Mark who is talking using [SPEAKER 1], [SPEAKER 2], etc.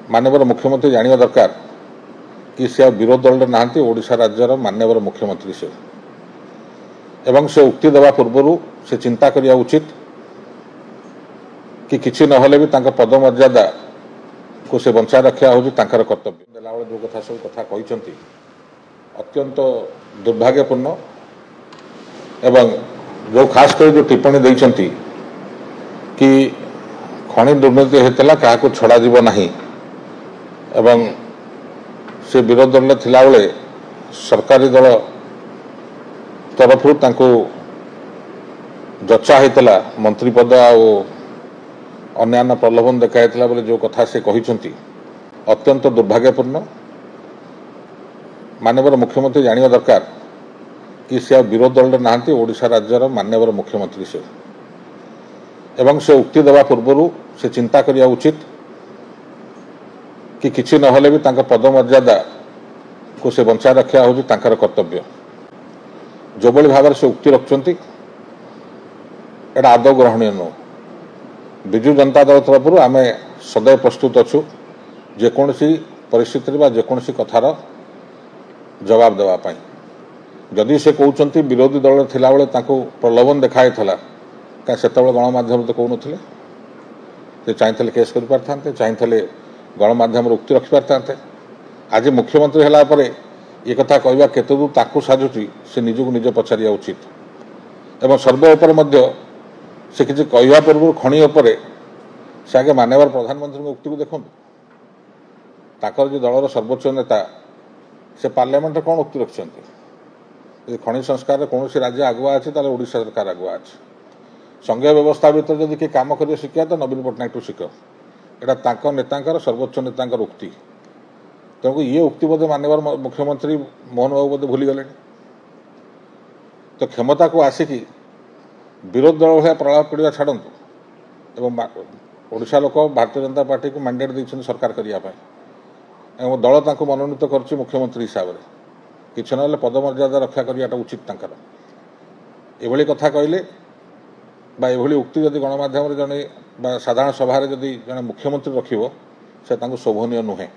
[SPEAKER 1] माननीय मुख्यमंत्री जानिबा दरकार कि से विरोध दल ना ओडिशा राज्यर माननीय मुख्यमंत्री से एवं से उक्ति देवा पूर्व से चिंता करिया उचित कि किसी नहले भी तांका पद मर्यादा को से बंचा रखा हूँ कर्तव्य देला जो कथा सब कथा कहते अत्यंत दुर्भाग्यपूर्ण एवं जो खास कर जो टिप्पणी देइछंती कि खनि दुर्नीति होता क्या छड़ा जीव नहीं एवं से विरोध दल थिला बेले सरकारी दल तरफ जचा होता मंत्री पद अन्य प्रलोभन देखा बोले जो कथा से कहते अत्यंत दुर्भाग्यपूर्ण। माननीय मुख्यमंत्री जानिबा दरकार कि से विरोध दल ना ओडिशा राज्यर माननीय मुख्यमंत्री से एवं से उक्ति देवा पूर्व से चिंता करिया उचित कि किसी नहले भी तांका पद मर्यादा को से बंचा रखा हूँ कर्तव्य जो बड़ी भाव से उक्ति रखुंट एटा आदौ ग्रहणीय नुह। विजु जनता दल तरफ आम सदैव प्रस्तुत अच्छु जेकोसी परिस्थिति जेकोसी कथार जवाब देवाई। जदि से कहते विरोधी दल थिला बेले प्रलोभन देखाई क्या से गणमाध्यम तो कहून से चाहते केस कर पारते चाहते गणमाध्यम उक्ति रखिपारते। आज मुख्यमंत्री है ये कथा कहवा केते दूर ताकू साजुची से निजक निज पचारिया उचित एवं सर्वोपर से किसी कहवा पूर्व खनि से आगे माननीय प्रधानमंत्री उक्ति को देखो ताकर जो दलर सर्वोच्च नेता से पार्लियामेंट कौन उक्ति रखिंट खनि संस्कार कौन राज्य आगुआ अच्छे ओडिशा सरकार आगुआ अच्छे संघीय व्यवस्था भर जब किए कम कर शिखा तो नवीन पट्टनायक शिख एटा नेता सर्वोच्च नेता उक्ति तेणुक ये उक्ति बोधे माननीय मुख्यमंत्री मोहन बाबू बोधे भूली गले तो क्षमता को आसिकी विरोध दल भाया प्रलाप पड़ा छाड़ू एवं ओडिशा लोक भारतीय जनता पार्टी को मैंडेट देते सरकार करने दल तांको मनोनीत कर मुख्यमंत्री हिसाब से किसी ना पद मर्यादा रक्षा करवाटा उचित एभली कथा कहले एभली उक्ति जदि गणमाध्यम जड़े साधारण सभा जदि जड़े मुख्यमंत्री रखिबो से शोभनीय नुहे।